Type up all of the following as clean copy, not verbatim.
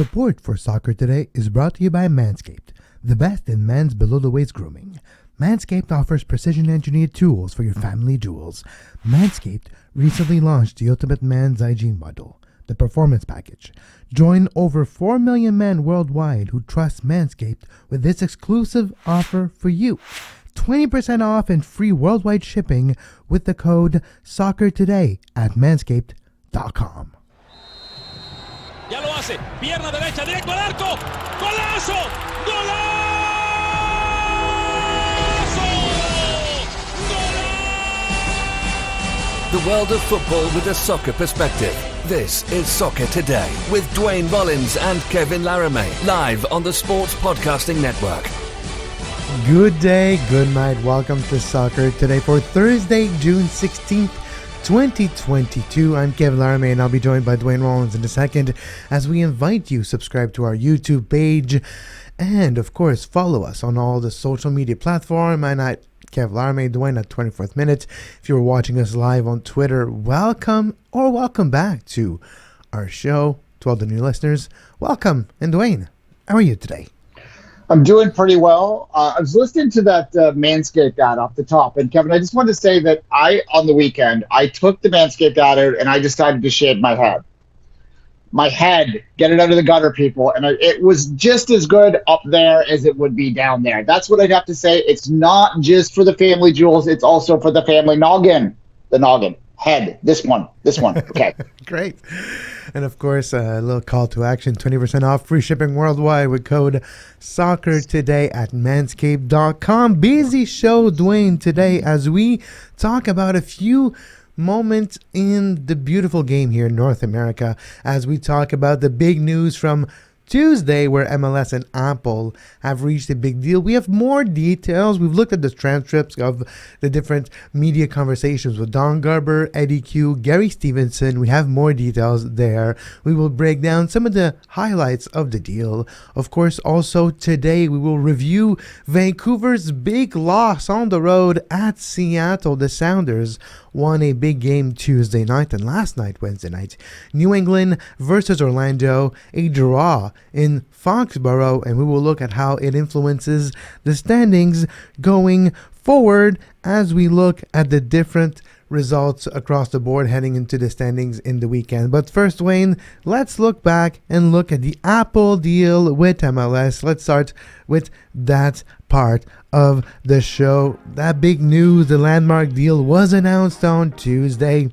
Support for Soccer Today is brought to you by Manscaped, the best in men's below-the-waist grooming. Manscaped offers precision-engineered tools for your family jewels. Manscaped recently launched the Ultimate Man's Hygiene Bundle, the Performance Package. Join over 4 million men worldwide who trust Manscaped with this exclusive offer for you. 20% off and free worldwide shipping with the code SOCCERTODAY at manscaped.com. Ya lo hace, pierna derecha, directo al arco, ¡golazo! ¡Golazo! ¡Golazo! The world of football with a soccer perspective. This is Soccer Today with Duane Rollins and Kevin Laramie, live on the Sports Podcasting Network. Good day, good night. Welcome to Soccer Today for Thursday, June 16th. 2022. I'm Kevin Laramie and I'll be joined by Duane Rollins in a second as we invite you subscribe to our YouTube page and of course follow us on all the social media platforms. I'm at Kevin Laramie, Duane at 24th Minute. If you're watching us live on Twitter, welcome or welcome back to our show. To all the new listeners, welcome. And Duane, how are you today? I'm doing pretty well. I was listening to that Manscaped ad off the top. And Kevin, I just wanted to say that on the weekend, I took the Manscaped ad out and I decided to shave my head. My head, get it out of the gutter, people. And it was just as good up there as it would be down there. That's what I'd have to say. It's not just for the family jewels. It's also for the family noggin. The noggin. Head. This one. Okay. Great. And of course, a little call to action, 20% off, free shipping worldwide with code SOCCERTODAY at manscaped.com. Busy show, Duane, today as we talk about a few moments in the beautiful game here in North America, as we talk about the big news from Tuesday where MLS and Apple have reached a big deal. We have more details. We've looked at the transcripts of the different media conversations with Don Garber, Eddy Cue, Gary Stevenson. We have more details there. We will break down some of the highlights of the deal. Of course, also today we will review Vancouver's big loss on the road at Seattle. The Sounders won a big game Tuesday night and last night, Wednesday night. New England versus Orlando, a draw in Foxborough, and we will look at how it influences the standings going forward as we look at the different results across the board heading into the standings in the weekend. But first, Duane, let's look back and look at the Apple deal with MLS. Let's start with that part of the show. That big news, the landmark deal was announced on Tuesday.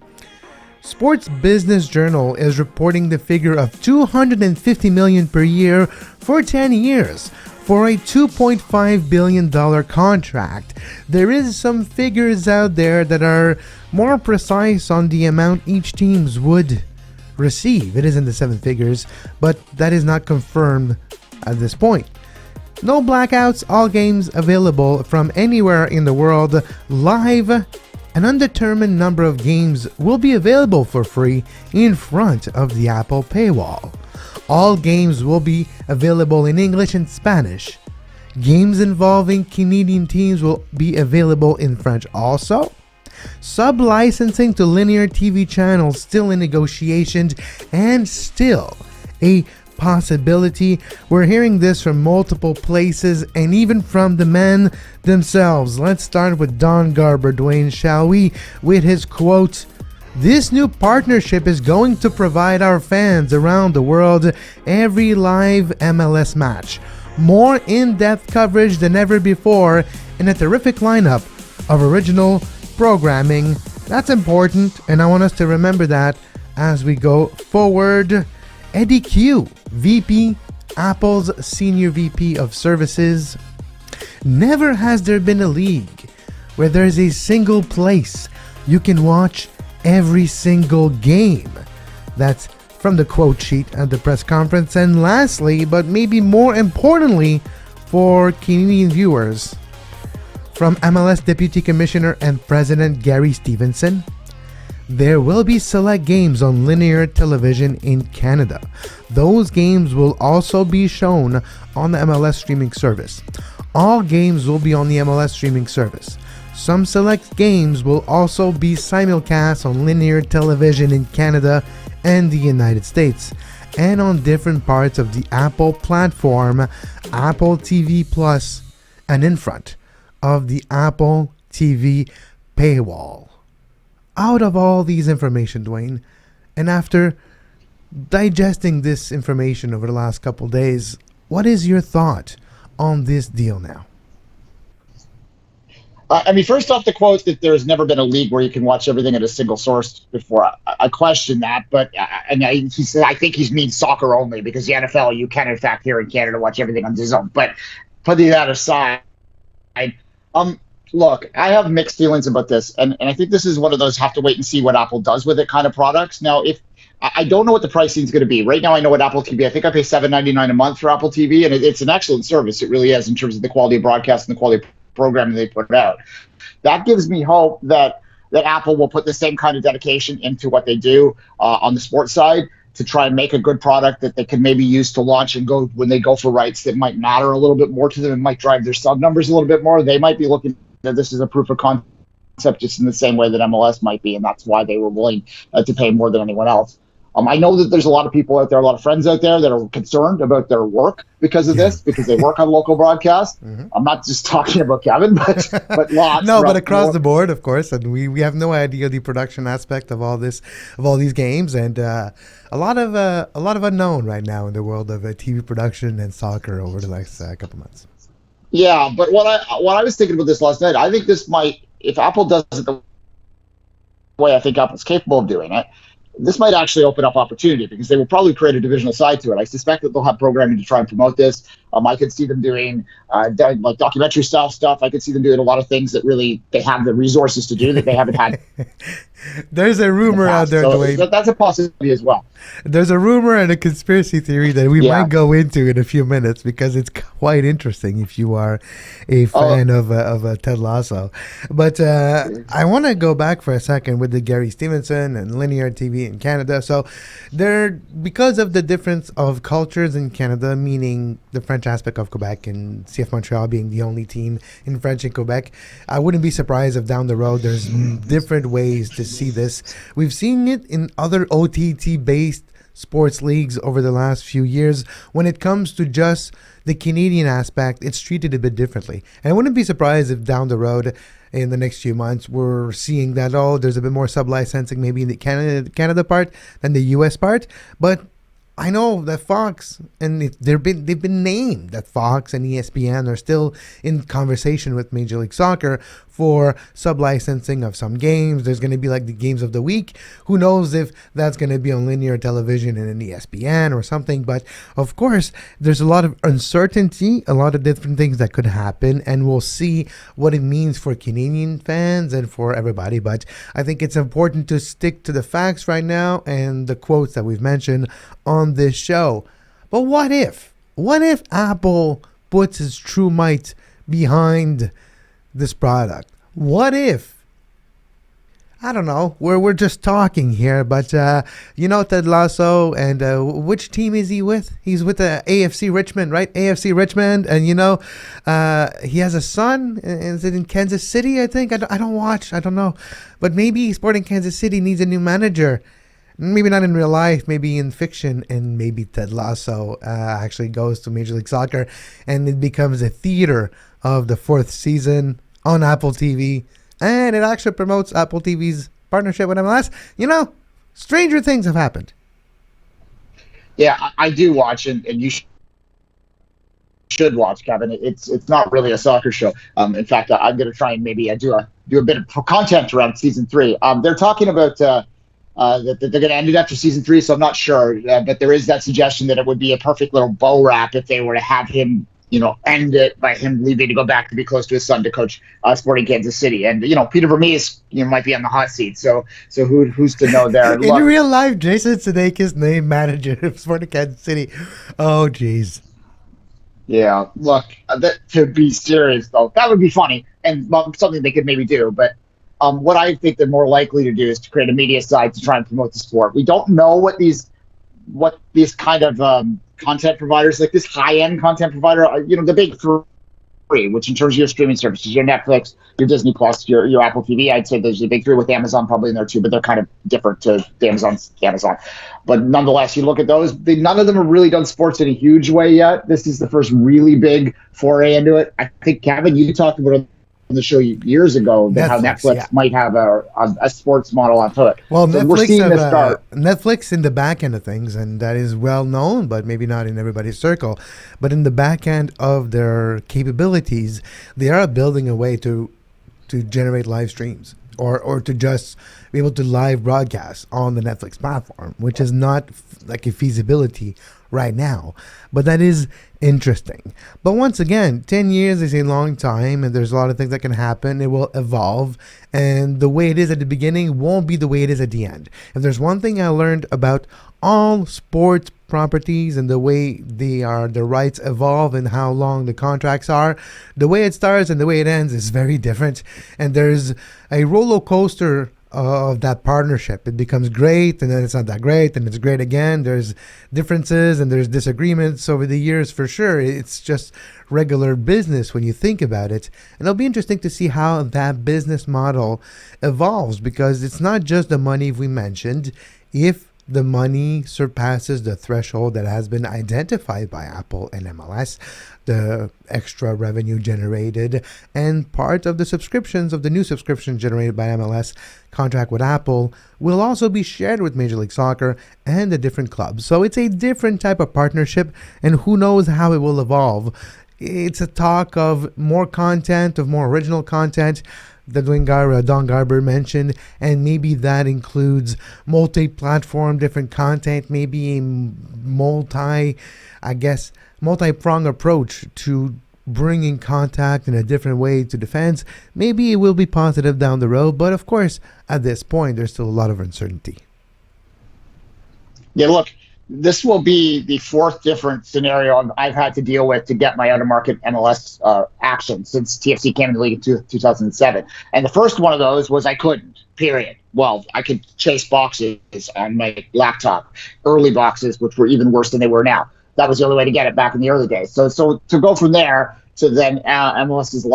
Sports Business Journal is reporting the figure of $250 million per year for 10 years for a $2.5 billion contract. There is some figures out there that are more precise on the amount each teams would receive. It is in the seven figures, but that is not confirmed at this point. No blackouts, all games available from anywhere in the world, live. An undetermined number of games will be available for free in front of the Apple paywall. All games will be available in English and Spanish. Games involving Canadian teams will be available in French also. Sub-licensing to linear TV channels still in negotiations and still a possibility. We're hearing this from multiple places and even from the men themselves. Let's start with Don Garber, Duane, shall we, with his quote, "This new partnership is going to provide our fans around the world every live MLS match, more in-depth coverage than ever before, and a terrific lineup of original programming." That's important, and I want us to remember that as we go forward. Eddy Cue, VP, Apple's Senior VP of Services. Never has there been a league where there's a single place you can watch every single game. That's from the quote sheet at the press conference. And lastly, but maybe more importantly for Canadian viewers, from MLS Deputy Commissioner and President Gary Stevenson, there will be select games on linear television in Canada. Those games will also be shown on the MLS streaming service. All games will be on the MLS streaming service. Some select games will also be simulcast on linear television in Canada and the United States. and on different parts of the Apple platform, Apple TV Plus, and in front of the Apple TV paywall. Out of all these information, Duane, and after digesting this information over the last couple days, what is your thought on this deal now? First off, the quote that there's never been a league where you can watch everything at a single source before. I question that, but he said I think he means soccer only, because the NFL you can in fact here in Canada watch everything on DAZN. But putting that aside, look, I have mixed feelings about this, and I think this is one of those have to wait and see what Apple does with it kind of products. Now, if I don't know what the pricing is going to be. Right now, I know what Apple TV. I think I pay $7.99 a month for Apple TV, and it's an excellent service. It really is in terms of the quality of broadcast and the quality of programming they put out. That gives me hope that Apple will put the same kind of dedication into what they do on the sports side to try and make a good product that they can maybe use to launch and go when they go for rights that might matter a little bit more to them and might drive their sub numbers a little bit more. They might be looking at this as a proof of concept just in the same way that MLS might be, and that's why they were willing to pay more than anyone else. I know that there's a lot of people out there, a lot of friends out there that are concerned about their work because of this, because they work on local broadcast. Mm-hmm. I'm not just talking about Kevin, but lots. No, but across the board, of course, and we have no idea the production aspect of all this, of all these games, and a lot of unknown right now in the world of TV production and soccer over the next couple months. Yeah, but what I was thinking about this last night, I think this might, if Apple does it the way I think Apple's capable of doing it, this might actually open up opportunity, because they will probably create a divisional side to it. I suspect that they'll have programming to try and promote this. I could see them doing like documentary style stuff. I could see them doing a lot of things that really they have the resources to do that they haven't had. There's a rumor out there, Duane. That's a possibility as well. There's a rumor and a conspiracy theory that we might go into in a few minutes, because it's quite interesting if you are a fan of Ted Lasso. But I want to go back for a second with the Gary Stevenson and linear TV in Canada. So because of the difference of cultures in Canada, meaning the French aspect of Quebec and CF Montreal being the only team in French in Quebec, I wouldn't be surprised if down the road there's different ways to see this. We've seen it in other OTT-based sports leagues over the last few years. When it comes to just the Canadian aspect, it's treated a bit differently. And I wouldn't be surprised if down the road in the next few months we're seeing that, there's a bit more sub-licensing maybe in the Canada part than the US part. But I know that Fox, and they've been named that Fox and ESPN are still in conversation with Major League Soccer for sub-licensing of some games. There's going to be like the games of the week. Who knows if that's going to be on linear television and an ESPN or something. But of course, there's a lot of uncertainty, a lot of different things that could happen, and we'll see what it means for Canadian fans and for everybody. But I think it's important to stick to the facts right now and the quotes that we've mentioned on this show. But what if Apple puts its true might behind this product? What if, I don't know, we're just talking here, but Ted Lasso, and which team is he with? He's with the AFC Richmond, right? AFC Richmond, and he has a son. Is it in Kansas City? I think I don't watch. I don't know, but maybe Sporting Kansas City needs a new manager. Maybe not in real life, maybe in fiction, and maybe Ted Lasso actually goes to Major League Soccer, and it becomes a theater of the 4th season on Apple TV, and it actually promotes Apple TV's partnership with MLS. Stranger things have happened. Yeah, I do watch, and you should watch, Kevin. It's not really a soccer show. In fact, I'm going to try and maybe do a bit of content around season 3. They're talking about that they're going to end it after season 3, so I'm not sure. But there is that suggestion that it would be a perfect little bow wrap if they were to have him, end it by him leaving to go back to be close to his son to coach Sporting Kansas City. And Peter Vermees, might be on the hot seat. So who's to know there? In real life, Jason Sudeikis named manager of Sporting Kansas City. Oh, jeez. Yeah, look, to be serious though, that would be funny and something they could maybe do. But what I think they're more likely to do is to create a media side to try and promote the sport. We don't know what these kind of content providers, like this high-end content provider, the big three, which in terms of your streaming services, your Netflix, your Disney Plus, your Apple TV, I'd say there's the big three with Amazon probably in there too, but they're kind of different to the Amazon. But nonetheless, you look at those, none of them have really done sports in a huge way yet. This is the first really big foray into it. I think, Kevin, you talked about it on the show years ago that how Netflix might have a sports model onto it. Well, so Netflix we're seeing this start. Netflix in the back end of things, and that is well known, but maybe not in everybody's circle. But in the back end of their capabilities, they are building a way to generate live streams or to just be able to live broadcast on the Netflix platform, which is not like a feasibility right now. But that is interesting. But once again, 10 years is a long time, and there's a lot of things that can happen. It will evolve, and the way it is at the beginning won't be the way it is at the end. If there's one thing I learned about all sports properties and the way the rights evolve and how long the contracts are, the way it starts and the way it ends is very different. And there's a roller coaster of that partnership. It becomes great, and then it's not that great, and it's great again. There's differences and there's disagreements over the years for sure. It's just regular business when you think about it. And it'll be interesting to see how that business model evolves, because it's not just the money we mentioned. If the money surpasses the threshold that has been identified by Apple and MLS, the extra revenue generated and part of the subscriptions of the new subscriptions generated by MLS contract with Apple will also be shared with Major League Soccer and the different clubs. So it's a different type of partnership, and who knows how it will evolve. It's a talk of more content, of more original content that Don Garber mentioned, and maybe that includes multi-platform, different content, maybe a multi-prong approach to bringing contact in a different way to defense. Maybe it will be positive down the road, but of course, at this point, there's still a lot of uncertainty. Yeah, look, this will be the fourth different scenario I've had to deal with to get my out-of-market MLS action since TFC came into the league in 2007. And the first one of those was I couldn't, period. Well, I could chase boxes on my laptop, early boxes, which were even worse than they were now. That was the only way to get it back in the early days. So to go from there to then MLS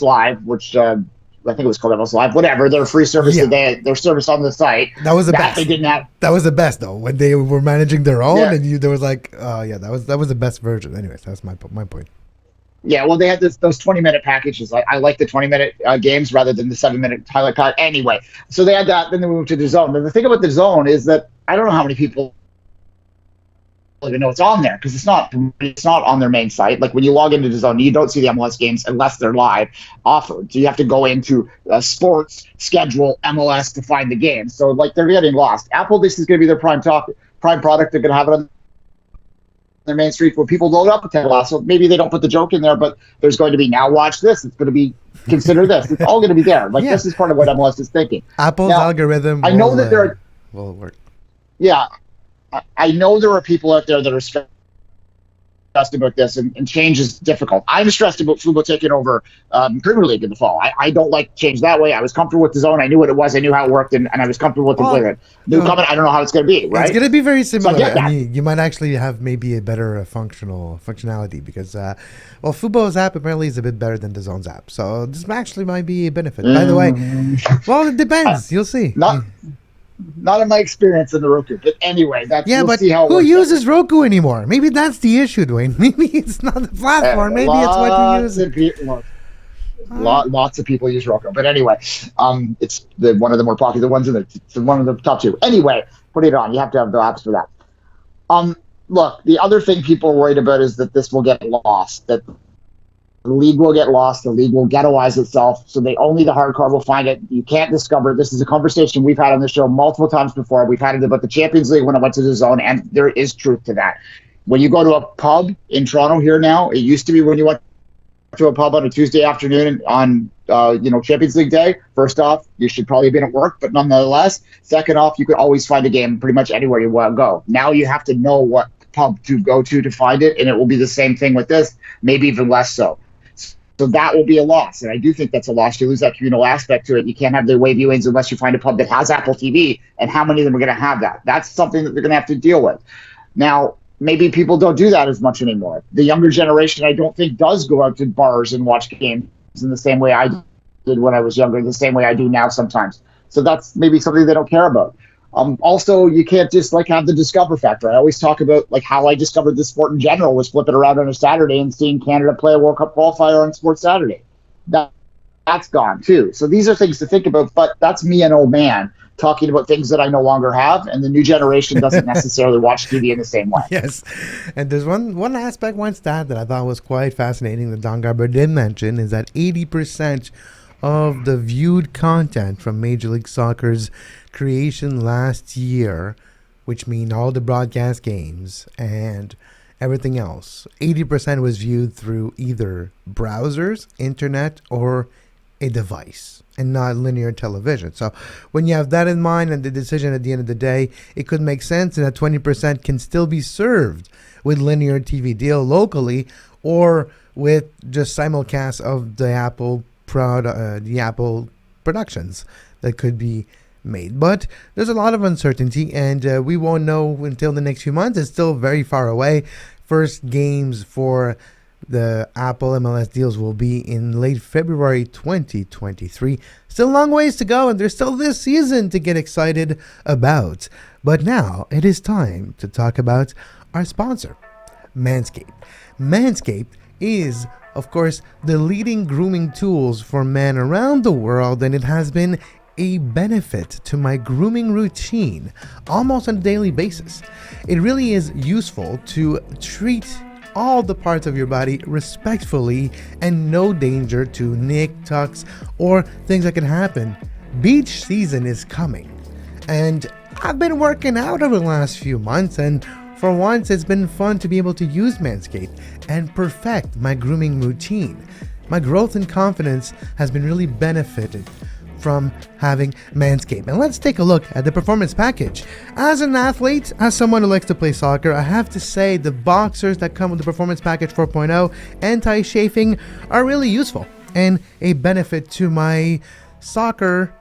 Live, which I think it was called MLS Live, whatever, their free service, their service on the site. That was the best. They didn't have. That was the best, though, when they were managing their own, and there was like, that was the best version. Anyways, that's my point. Yeah, well, they had those 20-minute packages. I like the 20-minute games rather than the 7-minute highlight cut. Anyway, so they had that. Then they moved to the Zone. And the thing about the Zone is that I don't know how many people even know it's on there, because it's not on their main site. Like when you log into the Zone, you don't see the MLS games unless they're live offered. So you have to go into sports schedule MLS to find the game. So like they're getting lost. Apple, this is going to be their prime product. They're going to have it on their main street where people load up a MLS. So maybe they don't put the joke in there, but there's going to be now watch this. It's going to be consider this. It's all going to be there. Like this is part of what MLS is thinking. Apple's algorithm. I know that there will work. Yeah. I know there are people out there that are stressed about this, and change is difficult. I'm stressed about football taking over Premier League in the fall. I don't like change that way. I was comfortable with the Zone. I knew what it was. I knew how it worked, and I was comfortable with it. Coming, I don't know how it's going to be, right? It's going to be very similar. So I mean, you might actually have maybe a better functionality because, Fubo's app apparently is a bit better than the Zone's app. So this actually might be a benefit. By the way, well, it depends. You'll see. Not in my experience in the Roku, but anyway, we'll see how it who works uses Roku anymore? Maybe that's the issue, Duane. Maybe it's not the platform. Maybe it's what you use. Lots of people use Roku, but anyway, it's one of the more popular ones, it's one of the top two. Anyway, put it on. You have to have the apps for that. Look, the other thing people are worried about is that this will get lost. That the league will get lost. The league will ghettoize itself. So only the hardcore will find it. You can't discover it. This is a conversation we've had on the show multiple times before. We've had it about the Champions League when I went to the Zone, and there is truth to that. When you go to a pub in Toronto here now, it used to be when you went to a pub on a Tuesday afternoon on Champions League day. First off, you should probably have been at work, but nonetheless. Second off, you could always find a game pretty much anywhere you want to go. Now you have to know what pub to go to find it, and it will be the same thing with this, maybe even less so. So that will be a loss, and I do think that's a loss. You lose that communal aspect to it. You can't have the away viewings unless you find a pub that has Apple TV, and how many of them are going to have that? That's something that they're going to have to deal with. Now, maybe people don't do that as much anymore. The younger generation, I don't think, does go out to bars and watch games in the same way I did when I was younger, the same way I do now sometimes. So that's maybe something they don't care about. Also, you can't just like have the discover factor. I always talk about like how I discovered the sport in general was flipping around on a Saturday and seeing Canada play a World Cup qualifier on Sports Saturday. That's gone too. So these are things to think about, but that's me, an old man, talking about things that I no longer have, and the new generation doesn't necessarily watch TV in the same way. Yes, and there's one aspect, one stat that I thought was quite fascinating that Don Garber did mention is that 80% of the viewed content from Major League Soccer's creation last year, which mean all the broadcast games and everything else, 80% was viewed through either browsers, internet, or a device, and not linear television. So when you have that in mind and the decision at the end of the day, it could make sense that 20% can still be served with linear TV deal locally or with just simulcast of the Apple productions that could be made. But there's a lot of uncertainty, and we won't know until the next few months. It's still very far away. First games for the Apple-MLS deals will be in late February 2023. Still a long ways to go, and there's still this season to get excited about. But now it is time to talk about our sponsor, Manscaped. Manscaped is, of course, the leading grooming tools for men around the world, and it has been a benefit to my grooming routine almost on a daily basis. It really is useful to treat all the parts of your body respectfully and no danger to nick, tucks, or things that can happen. Beach season is coming, and I've been working out over the last few months, and for once it's been fun to be able to use Manscaped and perfect my grooming routine. My growth and confidence has been really benefited from having Manscaped. And let's take a look at the performance package. As an athlete, as someone who likes to play soccer, I have to say the boxers that come with the performance package 4.0 anti-chafing are really useful and a benefit to my soccer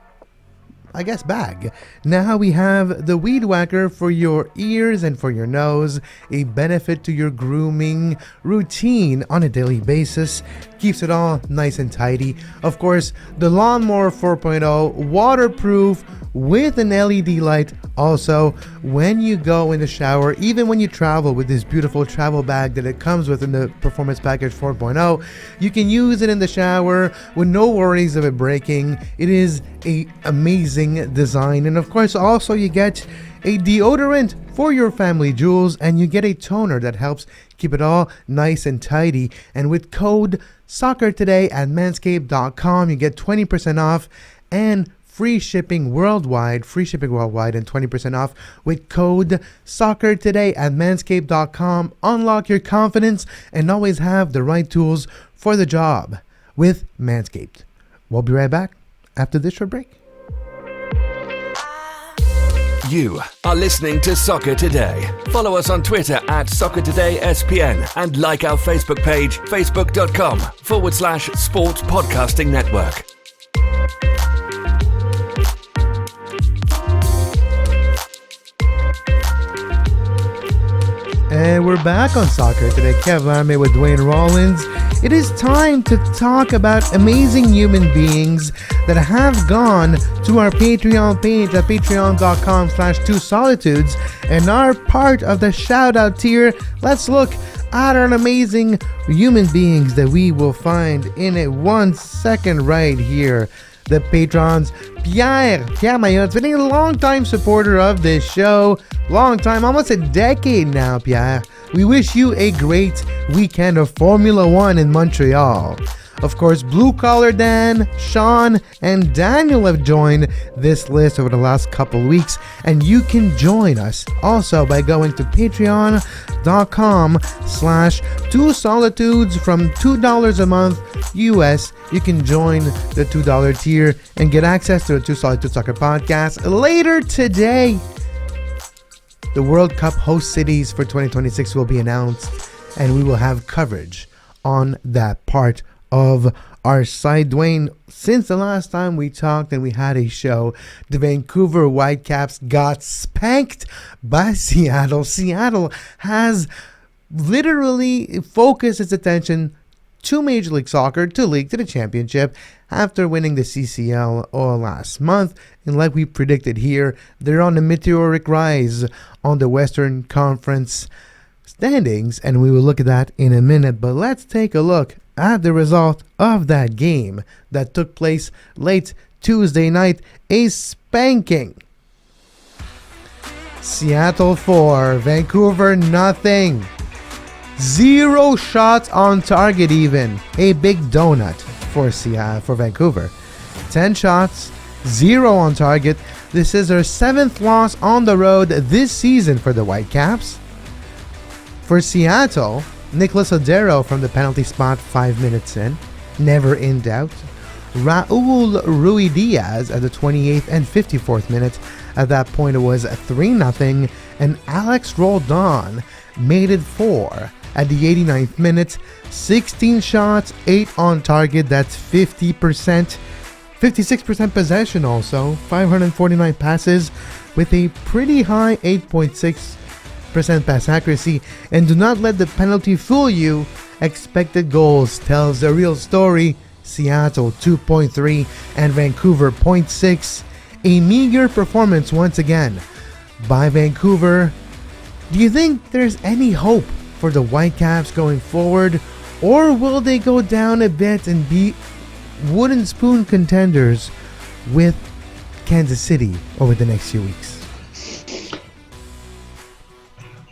bag. Now we have the Weed Whacker for your ears and for your nose, a benefit to your grooming routine on a daily basis, keeps it all nice and tidy. Of course, the Lawnmower 4.0, waterproof with an LED light. Also, when you go in the shower, even when you travel with this beautiful travel bag that it comes with in the Performance Package 4.0, you can use it in the shower with no worries of it breaking. It is a amazing design. And of course, also you get a deodorant for your family jewels, and you get a toner that helps keep it all nice and tidy. And with code SOCCERTODAY at manscaped.com, you get 20% off and free shipping worldwide, and 20% off with code SOCCERTODAY at manscaped.com. Unlock your confidence and always have the right tools for the job with Manscaped. We'll be right back after this short break. You are listening to Soccer Today. Follow us on Twitter at SoccerTodaySPN and like our Facebook page, facebook.com/Sports Podcasting Network. And we're back on Soccer Today. Kev Larme with Duane Rollins. It is time to talk about amazing human beings that have gone to our Patreon page at patreon.com/2solitudes and are part of the shoutout tier. Let's look at our amazing human beings that we will find in a 1 second right here. The patrons, Pierre Mayot's been a long-time supporter of this show. Long time, almost a decade now, Pierre. We wish you a great weekend of Formula One in Montreal. Of course, Blue Collar Dan, Sean, and Daniel have joined this list over the last couple weeks, and you can join us also by going to patreon.com/2solitudes from $2 a month US. You can join the $2 tier and get access to the Two Solitudes Soccer podcast. Later today, the World Cup host cities for 2026 will be announced, and we will have coverage on that part of our site. Duane, since the last time we talked and we had a show, the Vancouver Whitecaps got spanked by Seattle. Seattle has literally focused its attention to Major League Soccer, to the championship, after winning the CCL last month. And like we predicted here, they're on a meteoric rise on the Western Conference standings, and we will look at that in a minute. But let's take a look at the result of that game that took place late Tuesday night. A spanking. Seattle 4, Vancouver nothing. 0 shots on target even. A big donut for Vancouver. 10 shots, 0 on target. This is their 7th loss on the road this season for the Whitecaps. For Seattle, Nicholas Odero from the penalty spot 5 minutes in. Never in doubt. Raul Ruidiaz at the 28th and 54th minute. At that point it was 3-0. And Alex Roldan made it 4 at the 89th minute. 16 shots, 8 on target. That's 50%. 56% possession also. 549 passes with a pretty high 8.6% pass accuracy. And do not let the penalty fool you. Expected goals tells the real story. Seattle 2.3 and Vancouver 0.6. A meager performance once again by Vancouver. Do you think there's any hope for the Whitecaps going forward, or will they go down a bit and be wooden spoon contenders with Kansas City over the next few weeks?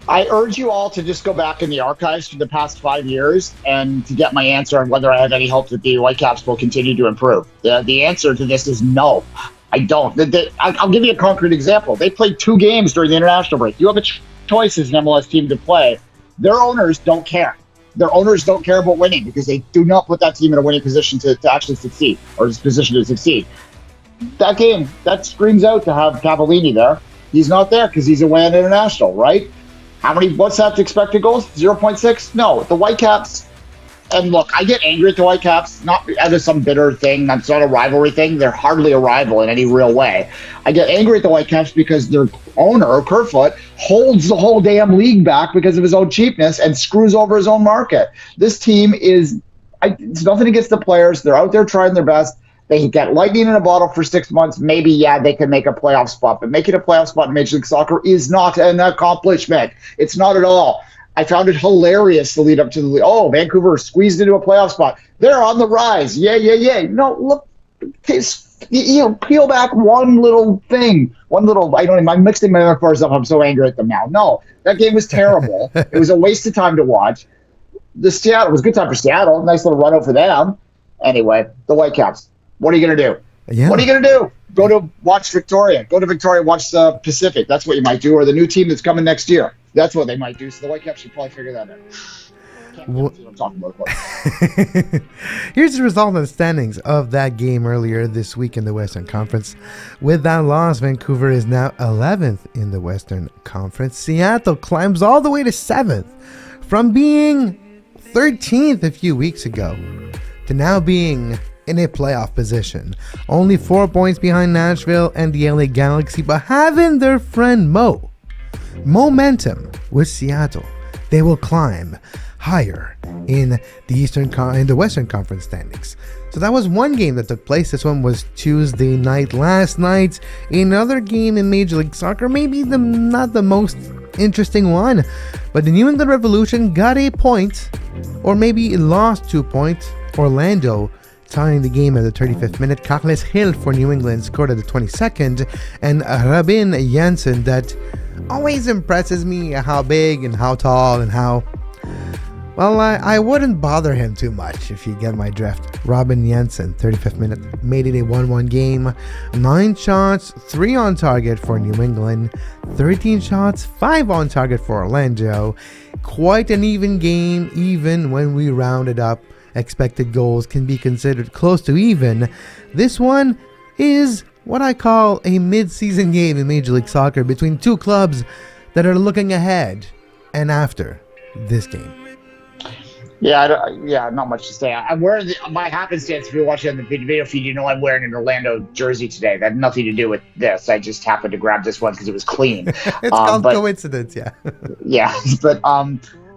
I urge you all to just go back in the archives for the past 5 years and to get my answer on whether I have any hope that the Whitecaps will continue to improve. The answer to this is no. I don't. I'll give you a concrete example. They played 2 games during the international break. You have a choice as an MLS team to play. Their owners don't care. Their owners don't care about winning because they do not put that team in a winning position to actually succeed, or his position to succeed. That game, that screams out to have Cavallini there. He's not there because he's away on international, right? What's that expected goals? 0.6? No, the Whitecaps. And look, I get angry at the Whitecaps, not out of some bitter thing. That's not a rivalry thing. They're hardly a rival in any real way. I get angry at the Whitecaps because their owner, Kerfoot, holds the whole damn league back because of his own cheapness and screws over his own market. This team it's nothing against the players. They're out there trying their best. They get lightning in a bottle for 6 months. Maybe, yeah, they can make a playoff spot. But making a playoff spot in Major League Soccer is not an accomplishment. It's not at all. I found it hilarious the lead up to the Vancouver squeezed into a playoff spot. They're on the rise. Yeah. No, look, peel back one little thing. I'm mixing my metaphors up. I'm so angry at them now. No, that game was terrible. It was a waste of time to watch. It was a good time for Seattle. Nice little run out for them. Anyway, the Whitecaps. What are you going to do? Yeah. What are you going to do? Go to watch Victoria. Go to Victoria, watch the Pacific. That's what you might do. Or the new team that's coming next year. That's what they might do. So the Whitecaps should probably figure that out. I'm talking about. Here's the result of the standings of that game earlier this week in the Western Conference. With that loss, Vancouver is now 11th in the Western Conference. Seattle climbs all the way to 7th from being 13th a few weeks ago to now being in a playoff position. Only 4 points behind Nashville and the LA Galaxy, but having their friend momentum with Seattle, they will climb higher in the Western Conference standings. So that was one game that took place. This one was Tuesday night. Last night, another game in Major League Soccer, maybe not the most interesting one, but the New England Revolution got a point, or maybe lost 2 points. Orlando tying the game at the 35th minute. Carles Gil for New England scored at the 22nd, and Rabin Janssen, that always impresses me, how big and how tall and how, well, I wouldn't bother him too much if you get my drift. Robin Janssen, 35th minute, made it a 1-1 game. 9 shots, 3 on target for New England. 13 shots, 5 on target for Orlando. Quite an even game, even when we rounded up. Expected goals can be considered close to even. This one is what I call a mid-season game in Major League Soccer between two clubs that are looking ahead and after this game. Yeah, not much to say. I'm wearing my happenstance. If you're watching on the video feed, you know I'm wearing an Orlando jersey today. That had nothing to do with this. I just happened to grab this one because it was clean. It's called But coincidence, yeah. yeah, but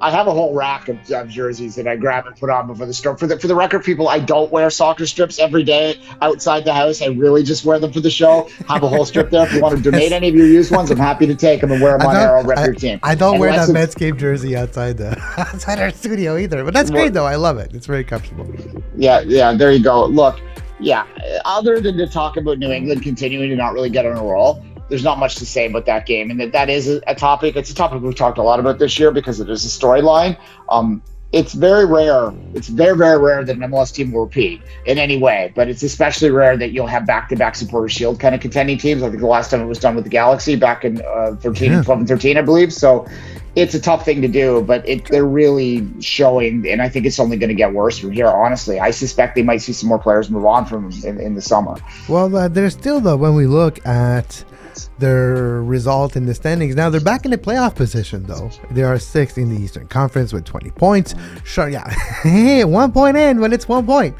I have a whole rack of jerseys that I grab and put on before the store. For the record, people, I don't wear soccer strips every day outside the house. I really just wear them for the show. Have a whole strip there. If you want to donate any of your used ones, I'm happy to take them and wear them on air. I'll rep your team. I don't And wear that let's- Manscaped jersey outside our studio either, but that's great though. I love it. It's very comfortable. Yeah, there you go. Look, yeah, other than to talk about New England continuing to not really get on a roll, there's not much to say about that game. And that is a topic. It's a topic we've talked a lot about this year because it is a storyline. It's very rare. It's very, very rare that an MLS team will repeat in any way, but it's especially rare that you'll have back-to-back Supporter Shield kind of contending teams. I think the last time it was done with the Galaxy back in 12 and 13, I believe. So it's a tough thing to do, but they're really showing, and I think it's only going to get worse from here, honestly. I suspect they might see some more players move on from them in the summer. Well, there's still, though, when we look at their result in the standings, now they're back in the playoff position, though. They are sixth in the Eastern Conference with 20 points. Sure, yeah. Hey, 1 point in when it's 1 point.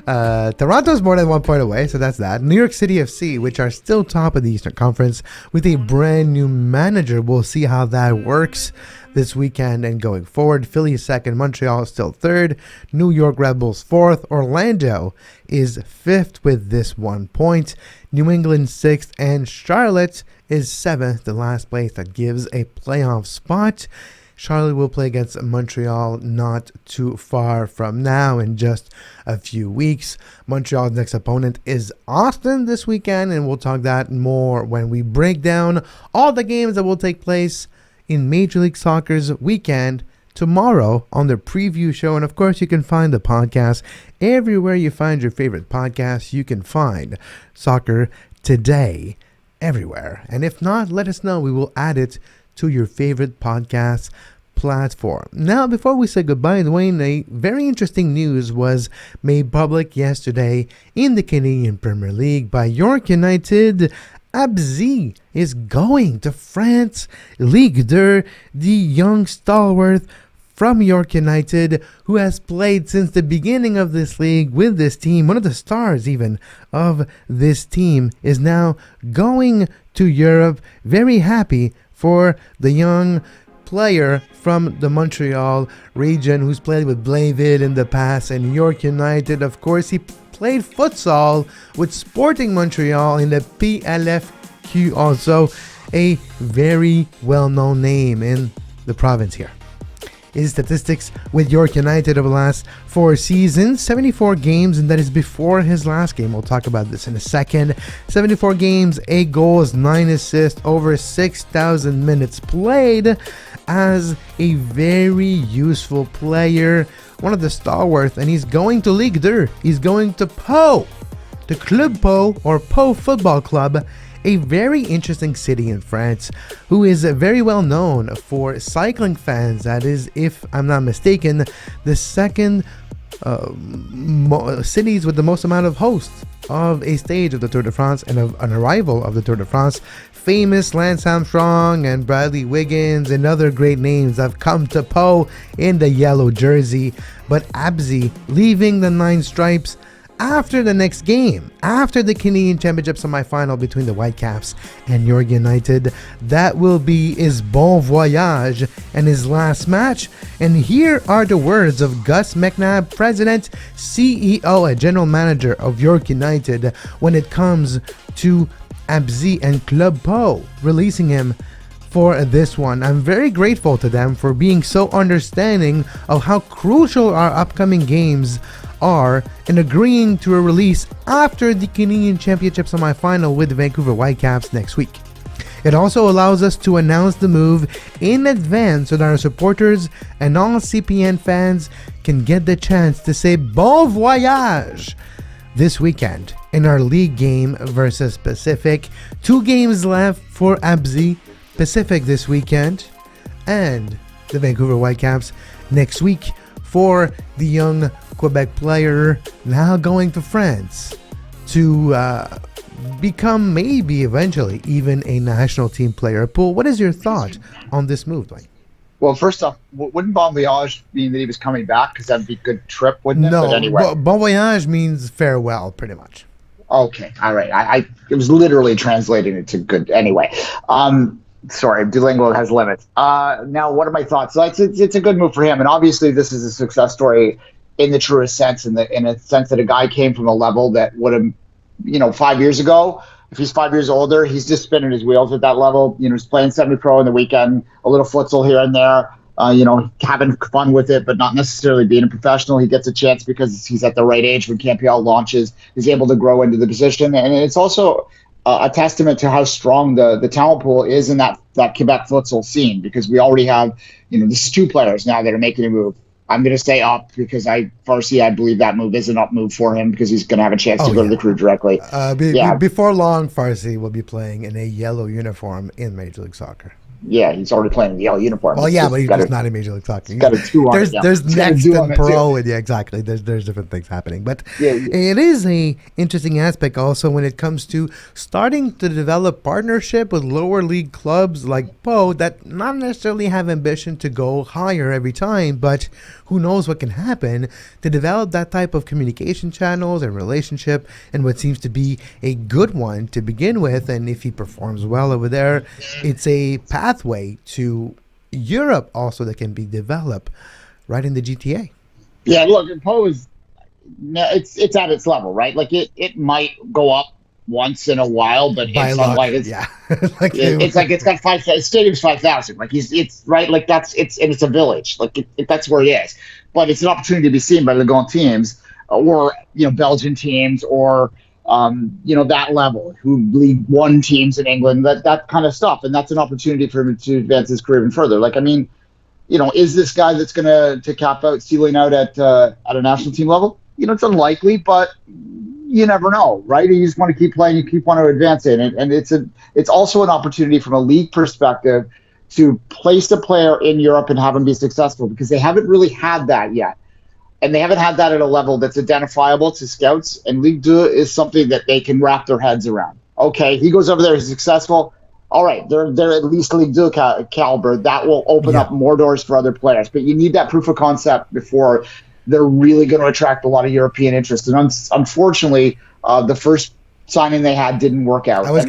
Toronto's more than 1 point away, so that's that. New York City FC, which are still top of the Eastern Conference with a brand new manager. We'll see how that works this weekend and going forward. Philly is second, Montreal is still third, New York Red Bulls fourth, Orlando is fifth with this 1 point, New England sixth, and Charlotte is seventh, the last place that gives a playoff spot. Charlotte will play against Montreal not too far from now in just a few weeks. Montreal's next opponent is Austin this weekend, and we'll talk that more when we break down all the games that will take place in Major League Soccer's weekend tomorrow on the preview show. And of course, you can find the podcast everywhere you find your favorite podcasts. You can find Soccer Today everywhere. And if not, let us know. We will add it to your favorite podcast platform. Now, before we say goodbye, Duane, a very interesting news was made public yesterday in the Canadian Premier League by York United. Abzi is going to France Ligue 2, the young stalwart from York United, who has played since the beginning of this league with this team. One of the stars even of this team is now going to Europe. Very happy for the young player from the Montreal region who's played with Blainville in the past and York United. Of course, he played futsal with Sporting Montreal in the PLFQ, also a very well-known name in the province here. His statistics with York United over the last 4 seasons, 74 games, and that is before his last game. We'll talk about this in a second. 74 games, 8 goals, 9 assists, over 6,000 minutes played as a very useful player, one of the stalwarts, and he's going to Ligue 2. He's going to Pau, the Club Pau, or Pau Football Club, a very interesting city in France, who is very well known for cycling fans. That is, if I'm not mistaken, the second cities with the most amount of hosts of a stage of the Tour de France and of an arrival of the Tour de France. Famous Lance Armstrong and Bradley Wiggins and other great names have come to Pau in the yellow jersey, but Abzi leaving the Nine Stripes after the next game, after the Canadian Championship semifinal between the Whitecaps and York United. That will be his bon voyage and his last match. And here are the words of Gus McNabb, President, CEO, and General Manager of York United when it comes to Abzi and Club Pau, releasing him for this one. I'm very grateful to them for being so understanding of how crucial our upcoming games are and agreeing to a release after the Canadian Championship semifinal with the Vancouver Whitecaps next week. It also allows us to announce the move in advance so that our supporters and all CPN fans can get the chance to say bon voyage this weekend in our league game versus Pacific. 2 games left for Abzi, Pacific this weekend, and the Vancouver Whitecaps next week for the young Quebec player now going to France to become maybe eventually even a national team player. Paul, what is your thought on this move, Duane? Well, first off, wouldn't Bon Voyage mean that he was coming back? Because that'd be a good trip, wouldn't it? No, But anyway. bon voyage means farewell, pretty much. Okay, all right. I it was literally translating it to good. Anyway, sorry, Duolingo has limits. Now, what are my thoughts? So it's a good move for him, and obviously this is a success story in the truest sense, in a sense that a guy came from a level that would have, 5 years ago. If he's 5 years older, he's just spinning his wheels at that level. He's playing semi-pro in the weekend, a little futsal here and there. Having fun with it, but not necessarily being a professional. He gets a chance because he's at the right age when CanPL launches. He's able to grow into the position, and it's also a testament to how strong the talent pool is in that Quebec futsal scene, because we already have, this is 2 players now that are making a move. I'm going to say up because Farsi, I believe that move is an up move for him because he's going to have a chance to go to the crew directly. Before long, Farsi will be playing in a yellow uniform in Major League Soccer. Yeah, he's already playing in the yellow uniform. Well, yeah, but he's just not in Major League Soccer. Got a 2 on it. There's next and pro, and yeah, exactly. There's different things happening, but it is a interesting aspect also when it comes to starting to develop partnership with lower league clubs like Po that not necessarily have ambition to go higher every time, but who knows what can happen to develop that type of communication channels and relationship, and what seems to be a good one to begin with. And if he performs well over there, it's a pathway to Europe also that can be developed right in the GTA. Yeah, look, Po is it's at its level, right? Like it might go up once in a while, but By it's luck, not like it's yeah. it's got stadium's 5,000. Like it's right, like it's a village. Like that's where it is. But it's an opportunity to be seen by Ligue 1 teams or Belgian teams or that level, who League 1 teams in England, that kind of stuff. And that's an opportunity for him to advance his career even further. Like, I mean, is this guy that's going to cap out, ceiling out at a national team level? It's unlikely, but you never know, right? You just want to keep playing, you want to advance in it. And it's also an opportunity from a league perspective to place a player in Europe and have him be successful, because they haven't really had that yet. And they haven't had that at a level that's identifiable to scouts. And Ligue 2 is something that they can wrap their heads around. Okay, he goes over there, he's successful. All right, they're at least Ligue 2 caliber. That will open up more doors for other players. But you need that proof of concept before they're really going to attract a lot of European interest. And unfortunately, the first signing they had didn't work out. I was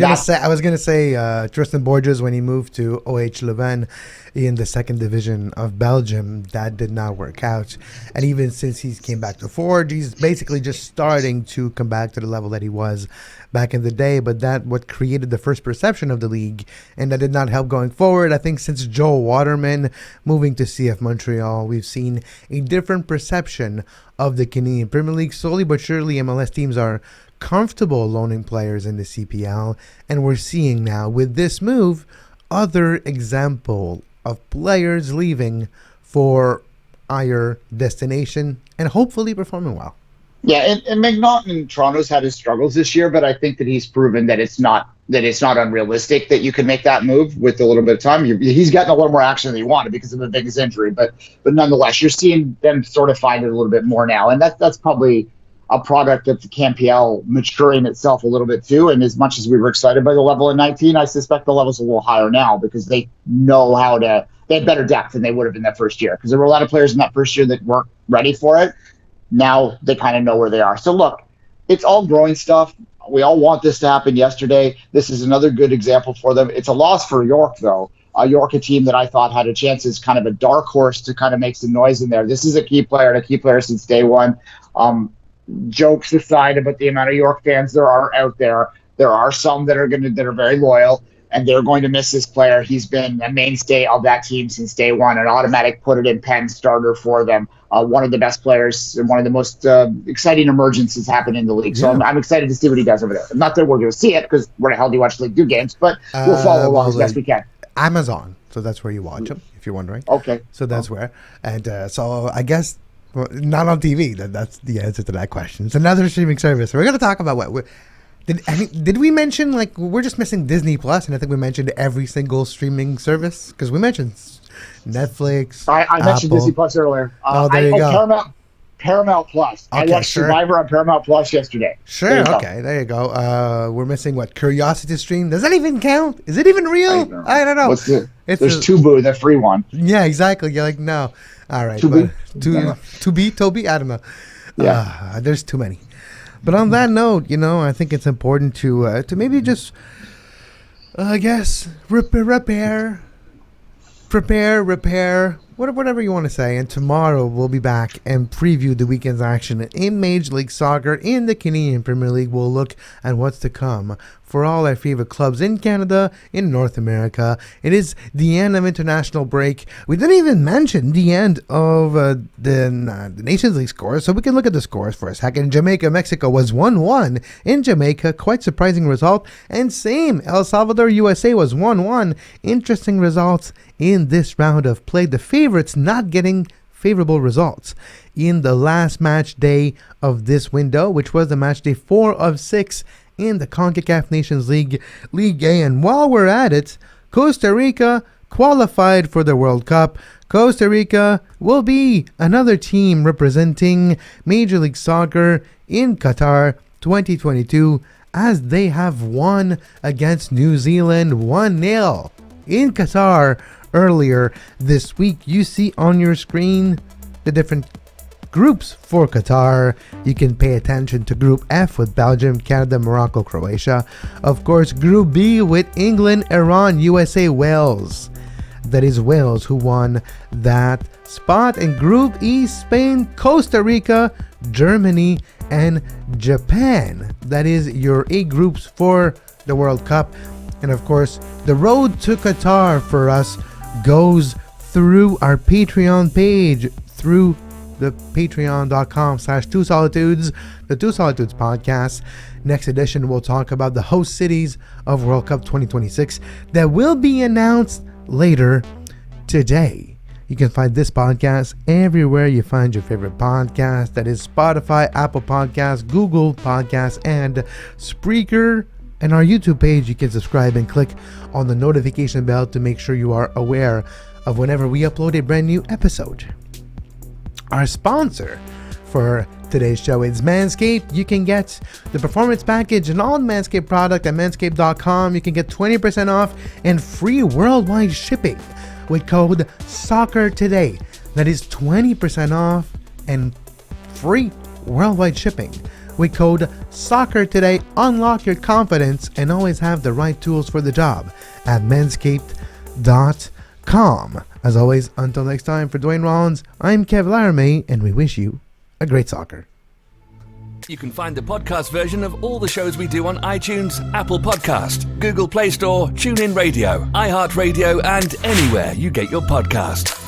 gonna say Tristan Borges, when he moved to OH Leuven in the 2nd division of Belgium, that did not work out. And even since he came back to Forge, he's basically just starting to come back to the level that he was back in the day. But that what created the first perception of the league, and that did not help going forward. I think since Joe Waterman moving to CF Montreal, we've seen a different perception of the Canadian Premier League. Slowly but surely, MLS teams are comfortable loaning players in the CPL, and we're seeing now with this move other example of players leaving for higher destination and hopefully performing well. Yeah, and McNaughton in Toronto's had his struggles this year, but I think that he's proven that it's not unrealistic that you can make that move with a little bit of time. He's gotten a little more action than he wanted because of the biggest injury, but nonetheless, you're seeing them sort of find it a little bit more now, and that's probably a product of the CanPL maturing itself a little bit too. And as much as we were excited by the level in 19, I suspect the level's a little higher now because they know they have better depth than they would have in that first year. Because there were a lot of players in that first year that weren't ready for it. Now they kind of know where they are. So look, it's all growing stuff. We all want this to happen yesterday. This is another good example for them. It's a loss for York though. York, a team that I thought had a chance, is kind of a dark horse to kind of make some noise in there. This is a key player since day one. Jokes aside about the amount of York fans there are out there, there are some that are very loyal, and they're going to miss this player. He's been a mainstay of that team since day one, an automatic put it in pen starter for them. One of the best players and one of the most exciting emergencies happened in the league. So I'm excited to see what he does over there. Not that we're going to see it, because where the hell do you watch League 2 games? But we'll follow along as best we can. Amazon, so that's where you watch them, if you're wondering. Okay. So that's where. And so I guess not on TV. That's the answer to that question. It's another streaming service. We're going to talk about what did we mention, like, we're just missing Disney Plus, and I think we mentioned every single streaming service because we mentioned Netflix. I mentioned Disney Plus earlier. There you go. Paramount Plus. I Okay, watched sure. Survivor on Paramount Plus yesterday. There Sure. you Okay. There you go. We're missing what? Curiosity Stream. Does that even count? Is it even real? I don't know. There's Tubu, the free one. Yeah, exactly. You're like, no. All right. Tubi? Toby? I don't know. Yeah. There's too many. But on that note, I think it's important to maybe just, I guess, repair, whatever you want to say. And tomorrow we'll be back and preview the weekend's action in Major League Soccer in the Canadian Premier League. We'll look at what's to come for all our favorite clubs in Canada, in North America. It is the end of international break. We didn't even mention the end of the Nations League scores, so we can look at the scores for a second. Jamaica, Mexico was 1-1 in Jamaica. Quite surprising result. And same, El Salvador, USA was 1-1. Interesting results in this round of play. The favorites not getting favorable results in the last match day of this window, which was the match day 4 of 6 in the CONCACAF Nations League, League A. And while we're at it, Costa Rica qualified for the World Cup. Costa Rica will be another team representing Major League Soccer in Qatar 2022, as they have won against New Zealand 1-0 in Qatar earlier this week. You see on your screen the different groups for Qatar. You can pay attention to Group F with Belgium, Canada, Morocco, Croatia. Of course, Group B with England, Iran, USA, Wales. That is Wales who won that spot. In Group E, Spain, Costa Rica, Germany, and Japan. That is your 8 groups for the World Cup. And of course, the road to Qatar for us goes through our Patreon page, through the patreon.com/2solitudes, the 2 Solitudes podcast. Next edition, we'll talk about the host cities of World Cup 2026 that will be announced later today. You can find this podcast everywhere you find your favorite podcast. That is Spotify, Apple Podcasts, Google Podcasts, and Spreaker. And our YouTube page, you can subscribe and click on the notification bell to make sure you are aware of whenever we upload a brand new episode. Our sponsor for today's show is Manscaped. You can get the performance package and all Manscaped product at manscaped.com. You can get 20% off and free worldwide shipping with code SOCCERTODAY. That is 20% off and free worldwide shipping with code SOCCERTODAY. Unlock your confidence and always have the right tools for the job at manscaped.com. As always, until next time, for Duane Rollins, I'm Kev Laramie, and we wish you a great soccer. You can find the podcast version of all the shows we do on iTunes, Apple Podcast, Google Play Store, TuneIn Radio, iHeartRadio, and anywhere you get your podcast.